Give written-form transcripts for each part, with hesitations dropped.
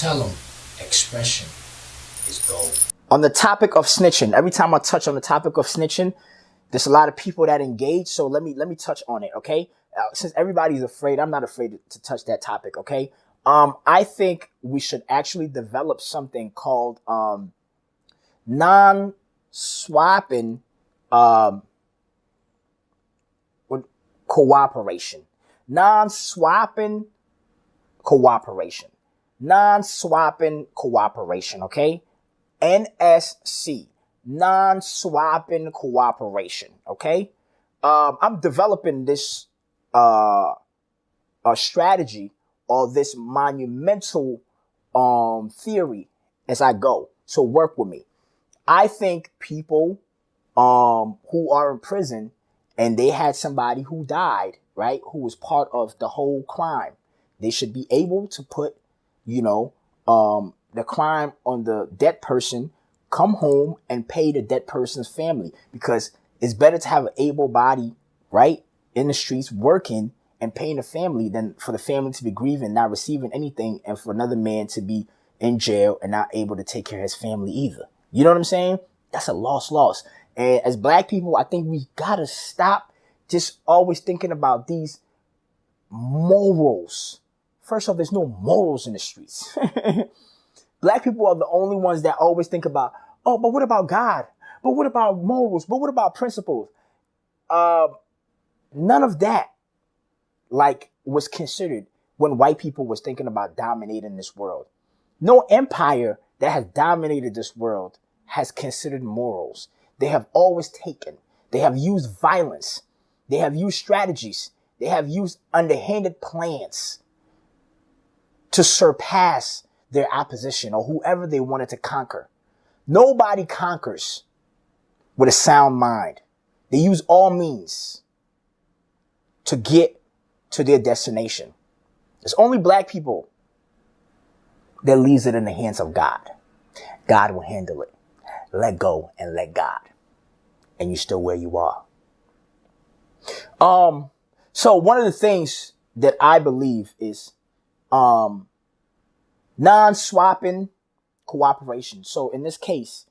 Tell them expression is gold. On the topic of snitching, every time I touch on the topic of snitching, there's a lot of people that engage. So let me touch on it, okay? Since everybody's afraid, I'm not afraid to touch that topic, okay? I think we should actually develop something called non-swapping um, cooperation. Non-swapping cooperation. Non-swapping cooperation, okay? NSC, non-swapping cooperation. Okay, I'm developing this a strategy or this monumental theory as I go. So work with me. I think people who are in prison and they had somebody who died, right, who was part of the whole crime, they should be able to put, you know, the crime on the dead person, come home and pay the dead person's family, because it's better to have an able body, right, in the streets working and paying the family than for the family to be grieving, not receiving anything, and for another man to be in jail and not able to take care of his family either. You know what I'm saying? That's a loss. And as black people, I think we gotta stop just always thinking about these morals. First off, there's no morals in the streets. Black people are the only ones that always think about, oh, but what about God? But what about morals? But what about principles? None of that, like, was considered when white people was thinking about dominating this world. No empire that has dominated this world has considered morals. They have always taken. They have used violence. They have used strategies. They have used underhanded plans to surpass their opposition or whoever they wanted to conquer. Nobody conquers with a sound mind. They use all means to get to their destination. It's only black people that leaves it in the hands of God. God will handle it. Let go and let God. And you're still where you are. So one of the things that I believe is non-swapping cooperation. So in this case,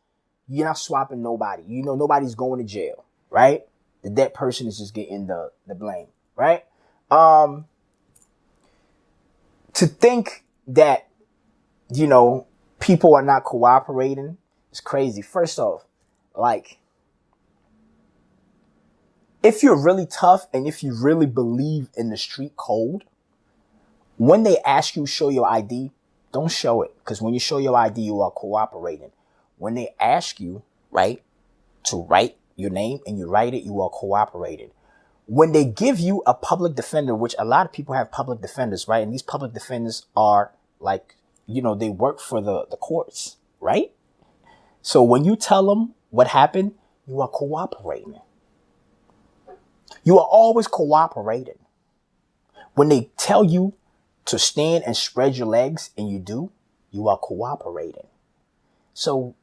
you're not swapping nobody. You know, nobody's going to jail, right? The dead person is just getting the blame, right? To think that, you know, people are not cooperating is crazy. First off, like, if you're really tough and if you really believe in the street code, when they ask you show your ID, don't show it. Because when you show your ID, you are cooperating. When they ask you, right, to write your name and you write it, you are cooperating. When they give you a public defender, which a lot of people have public defenders, right? And these public defenders are like, you know, they work for the courts, right? So when you tell them what happened, you are cooperating. You are always cooperating. When they tell you to stand and spread your legs and you do, you are cooperating. So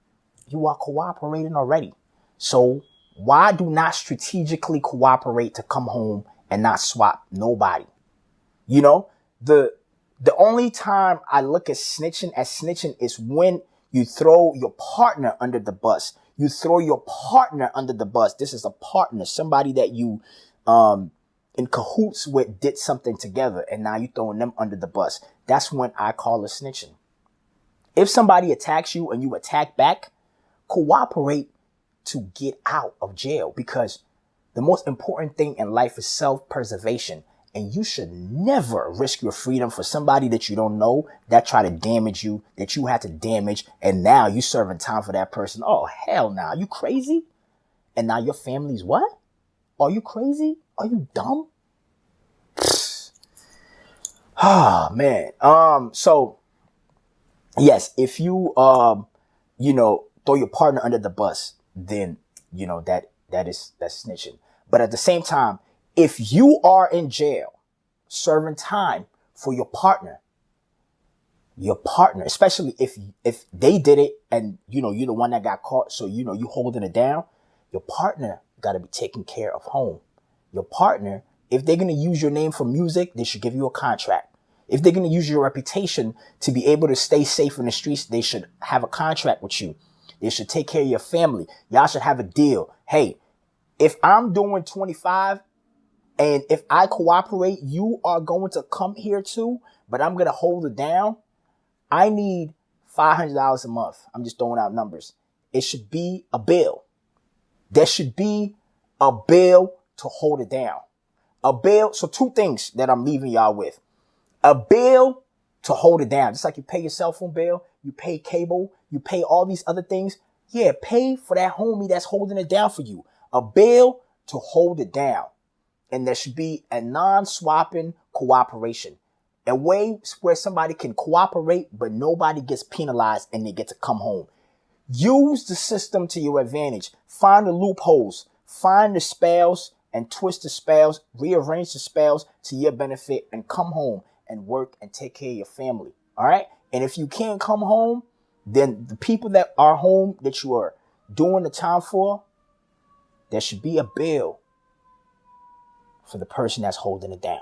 you are cooperating already. So why do not strategically cooperate to come home and not swap nobody? You know, the only time I look at snitching is when you throw your partner under the bus. You throw your partner under the bus. This is a partner, somebody that you in cahoots with, did something together, and now you throwing them under the bus. That's when I call it snitching. If somebody attacks you and you attack back, cooperate to get out of jail, because the most important thing in life is self-preservation, and you should never risk your freedom for somebody that you don't know, that try to damage you, that you had to damage, and now you serving time for that person. Oh, hell nah. You crazy? And now your family's what? Are you crazy? Are you dumb? Ah, man. So yes, if you, you know, throw your partner under the bus, then, you know, that's snitching. But at the same time, if you are in jail serving time for your partner, especially if they did it and, you know, you're the one that got caught, so, you know, you holding it down, your partner got to be taken care of home. Your partner, if they're going to use your name for music, they should give you a contract. If they're going to use your reputation to be able to stay safe in the streets, they should have a contract with you. They should take care of your family. Y'all should have a deal. Hey, if I'm doing 25 and if I cooperate, you are going to come here too, but I'm going to hold it down. I need $500 a month. I'm just throwing out numbers. It should be a bill. There should be a bill to hold it down. A bill. So two things that I'm leaving y'all with. A bill to hold it down. Just like you pay your cell phone bill, you pay cable, you pay all these other things. Yeah, pay for that homie that's holding it down for you. A bill to hold it down. And there should be a non-swapping cooperation. A way where somebody can cooperate, but nobody gets penalized and they get to come home. Use the system to your advantage. Find the loopholes. Find the spells and twist the spells. Rearrange the spells to your benefit and come home and work and take care of your family. All right. And if you can't come home, then the people that are home that you are doing the time for, there should be a bill for the person that's holding it down.